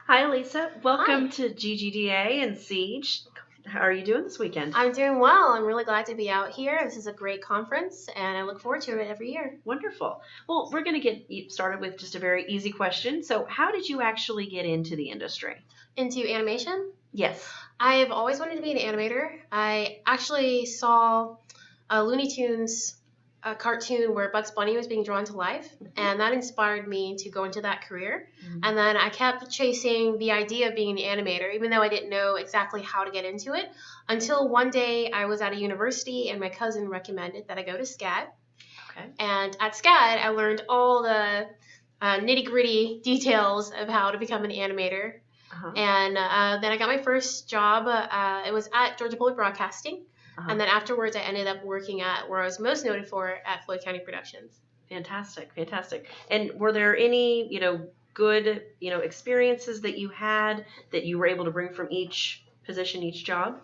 Hi, Allyssa. Hi, Welcome to GGDA and Siege. How are you doing this weekend? I'm doing well. I'm really glad to be out here. This is a great conference, and I look forward to it every year. Wonderful. Well, we're going to get started with just a very easy question. So, how did you actually get into the industry? Into animation, Yes. I've always wanted to be an animator. I actually saw a Looney Tunes cartoon where Bugs Bunny was being drawn to life, Mhm. and that inspired me to go into that career. Mhm. And then I kept chasing the idea of being an animator, even though I didn't know exactly how to get into it, until one day I was at a university and my cousin recommended that I go to SCAD. Okay. And at SCAD, I learned all the nitty gritty details of how to become an animator. Uh-huh. And then I got my first job. It was at Georgia Public Broadcasting. Uh-huh. And then afterwards, I ended up working at where I was most noted for at Floyd County Productions. Fantastic. Fantastic. And were there any, good, experiences that you had that you were able to bring from each position, each job?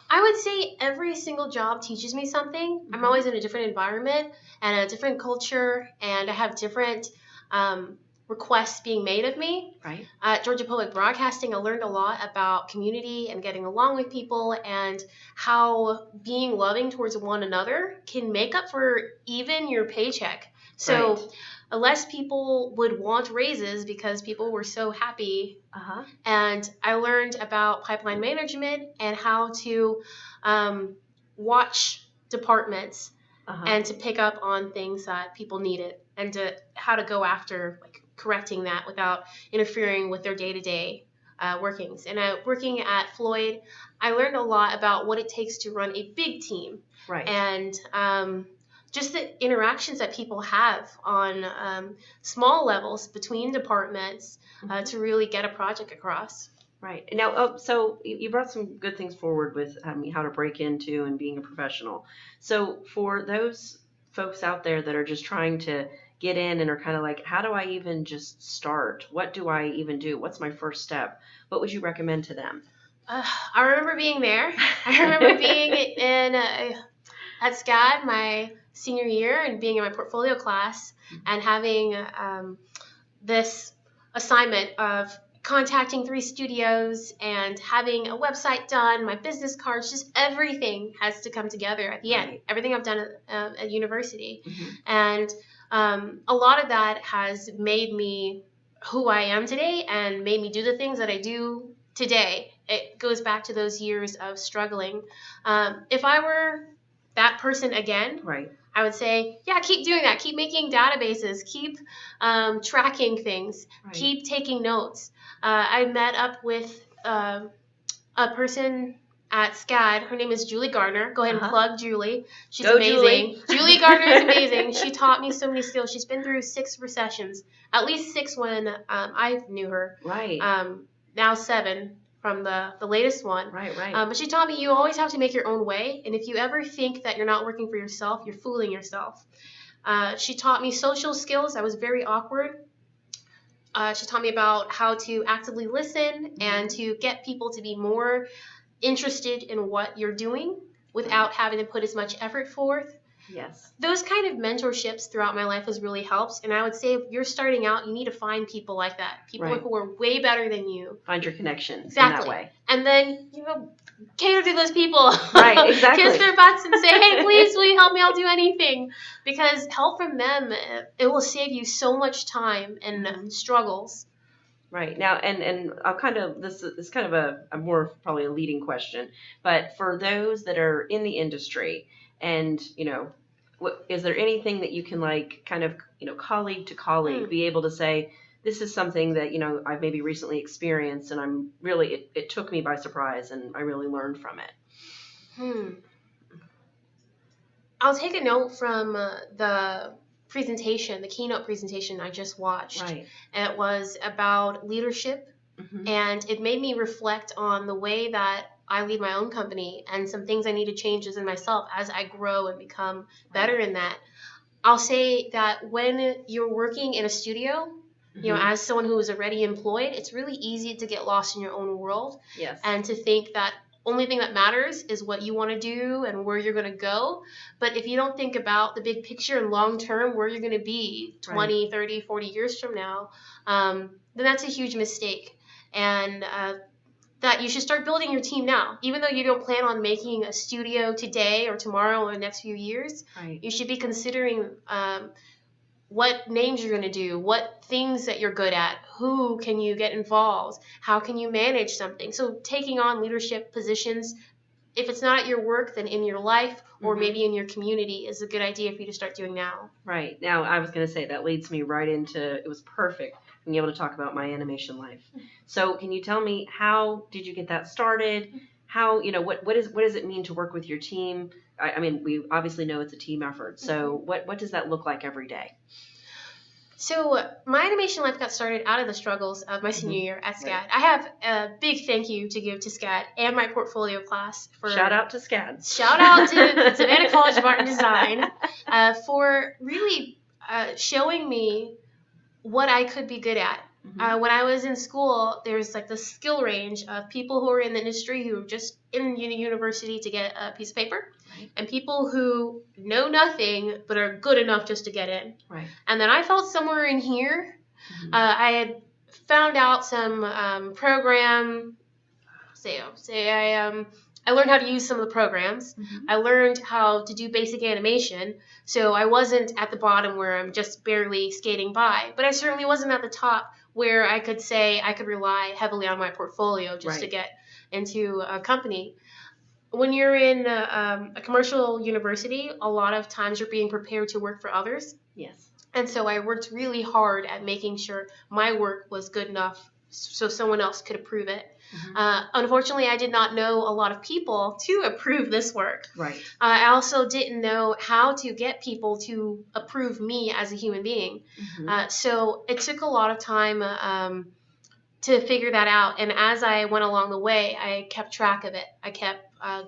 I would say every single job teaches me something. I'm Mhm. always in a different environment and a different culture, and I have different um, requests being made of me. Right. At Georgia Public Broadcasting, I learned a lot about community and getting along with people and how being loving towards one another can make up for even your paycheck. Right. So, less people would want raises because people were so happy, Uh-huh. and I learned about pipeline management and how to um, watch departments Uh-huh. and to pick up on things that people needed and to how to go after like correcting that without interfering with their day-to-day workings. And working at Floyd, I learned a lot about what it takes to run a big team Right. and just the interactions that people have on small levels between departments Mhm. to really get a project across. Right. Now, so you brought some good things forward with how to break into and being a professional. So for those folks out there that are just trying to get in and are kind of like, how do I even just start? What do I even do? What's my first step? What would you recommend to them? I remember being there. I remember being in at SCAD my senior year and being in my portfolio class and having this assignment of contacting 3 studios and having a website done, my business cards, just everything has to come together at the end. Right. Everything I've done at university. Hmm. And a lot of that has made me who I am today and made me do the things that I do today. It goes back to those years of struggling. If I were that person again, Right. I would say, yeah, keep doing that. Keep making databases. Keep tracking things. Right. Keep taking notes. I met up with a person at SCAD. Her name is Julie Gardner. Go ahead and Uh-huh. plug Julie. She's Go, amazing. Julie. Julie Gardner is amazing. She taught me so many skills. She's been through 6 recessions, at least 6 when I knew her. Right. Now 7 from the latest one. Right. Right. But she taught me you always have to make your own way, and if you ever think that you're not working for yourself, you're fooling yourself. She taught me social skills. I was very awkward. She taught me about how to actively listen and to get people to be more interested in what you're doing without having to put as much effort forth. Yes. Those kind of mentorships throughout my life has really helped. And I would say if you're starting out, you need to find people like that. People Right. who are way better than you. Find your connection Exactly. in that way. And then, cater to those people. Right, exactly. Kiss their butts and say, hey, please, will you help me? I'll do anything. Because help from them, it will save you so much time and struggles. Right. Now, and I'll kind of, this is kind of a more probably a leading question, but for those that are in the industry and, is there anything that you can like kind of, colleague to colleague be able to say, this is something that, I've maybe recently experienced and I'm really, it took me by surprise and I really learned from it. I'll take a note from the presentation, the keynote presentation I just watched. Right. And it was about leadership, and it made me reflect on the way that I lead my own company and some things I need to change in myself as I grow and become better in that. I'll say that when you're working in a studio, as someone who is already employed, it's really easy to get lost in your own world. Yes. And to think that only thing that matters is what you want to do and where you're going to go. But if you don't think about the big picture and long term, where you're going to be 20, 30, 40 years from now, then that's a huge mistake. and that you should start building your team now. Even though you don't plan on making a studio today or tomorrow or the next few years, Right. you should be considering what names you're going to do, what things that you're good at, who can you get involved, how can you manage something. So taking on leadership positions, if it's not at your work, then in your life or maybe in your community is a good idea for you to start doing now. Right. Now, I was going to say that leads me right into, it was perfect being able to talk about my animation life. So can you tell me, how did you get that started? How, what does it mean to work with your team? I mean, we obviously know it's a team effort. So what does that look like every day? So my animation life got started out of the struggles of my senior year at SCAD. Right. I have a big thank you to give to SCAD and my portfolio class. Shout out to SCAD. Shout out to Savannah College of Art and Design for really showing me what I could be good at. When I was in school, there's like the skill range of people who are in the industry who are just in university to get a piece of paper, right, and people who know nothing but are good enough just to get in. Right. And then I felt somewhere in here. I had found out some program. I learned how to use some of the programs. I learned how to do basic animation. So I wasn't at the bottom where I'm just barely skating by, but I certainly wasn't at the top where I could say I could rely heavily on my portfolio just to get into a company. When you're in a commercial university, a lot of times you're being prepared to work for others. Yes. And so I worked really hard at making sure my work was good enough so someone else could approve it. Unfortunately, I did not know a lot of people to approve this work. Right. I also didn't know how to get people to approve me as a human being. So it took a lot of time to figure that out. And as I went along the way, I kept track of it. I kept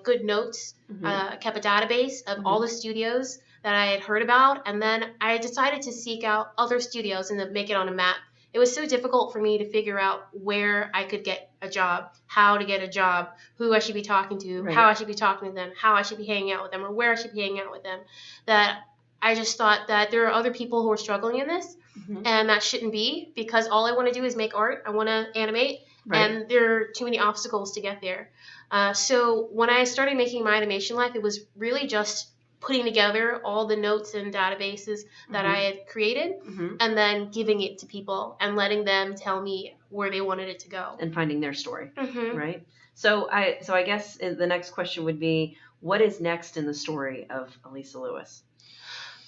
good notes. I kept a database of all the studios that I had heard about. And then I decided to seek out other studios and to make it on a map. It was so difficult for me to figure out where I could get a job, how to get a job, who I should be talking to, how I should be talking to them, how I should be hanging out with them, or where I should be hanging out with them. That I just thought that there are other people who are struggling in this, and that shouldn't be, because all I want to do is make art. I want to animate, and there are too many obstacles to get there. So when I started making my animation life, it was really just putting together all the notes and databases that I had created and then giving it to people and letting them tell me where they wanted it to go. And finding their story, right? So I guess the next question would be, what is next in the story of Allyssa Lewis?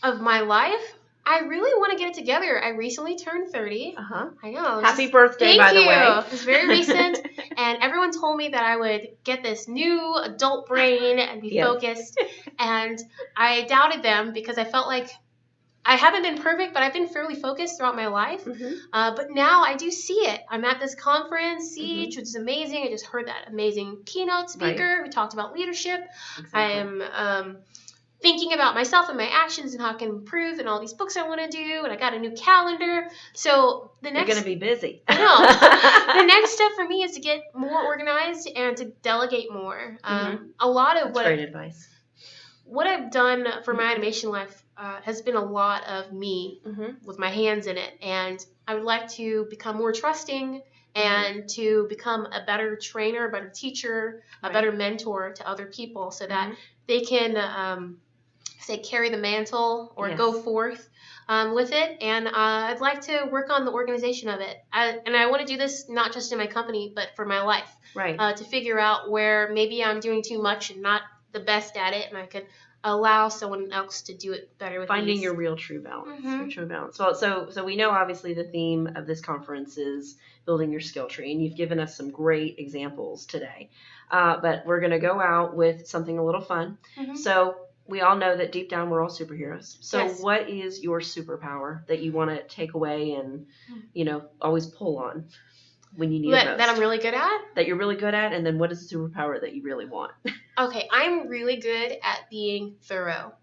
Of my life? I really want to get it together. I recently turned 30. I know. Happy birthday, by the way. Thank you. It was very recent. And everyone told me that I would get this new adult brain and be focused. And I doubted them because I felt like I haven't been perfect, but I've been fairly focused throughout my life. But now I do see it. I'm at this conference, Siege, which is amazing. I just heard that amazing keynote speaker who talked about leadership. I am thinking about myself and my actions and how I can improve and all these books I want to do, and I got a new calendar. So the next... You're going to be busy. I know. The next step for me is to get more organized and to delegate more. A lot of That's great advice. What I've done for my animation life has been a lot of me with my hands in it, and I would like to become more trusting and to become a better trainer, a better teacher, a better mentor to other people so that they can... carry the mantle or go forth with it. And I'd like to work on the organization of it. And I want to do this not just in my company, but for my life. To figure out where maybe I'm doing too much and not the best at it, and I could allow someone else to do it better with finding ease. Your real true balance. Your true balance. Well, so we know obviously the theme of this conference is building your skill tree, and you've given us some great examples today. But we're going to go out with something a little fun. So we all know that deep down we're all superheroes. So what is your superpower that you want to take away and, always pull on when you need it most? That I'm really good at? That you're really good at, and then what is the superpower that you really want? Okay, I'm really good at being thorough.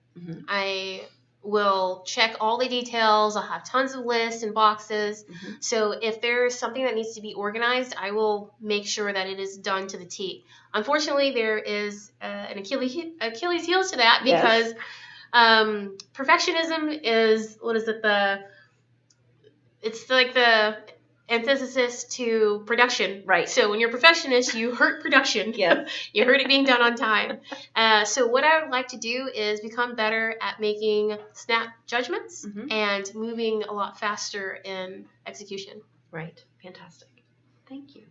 I will check all the details. I'll have tons of lists and boxes. So if there's something that needs to be organized, I will make sure that it is done to the T. Unfortunately, there is an Achilles heel to that because perfectionism is, it's like the antithesis to production. Right. So when you're a perfectionist, you hurt production. Yes. You hurt it being done on time. So what I would like to do is become better at making snap judgments and moving a lot faster in execution. Right. Fantastic. Thank you.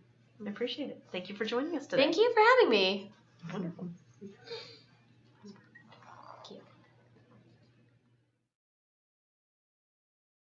I appreciate it. Thank you for joining us today. Thank you for having me. Wonderful.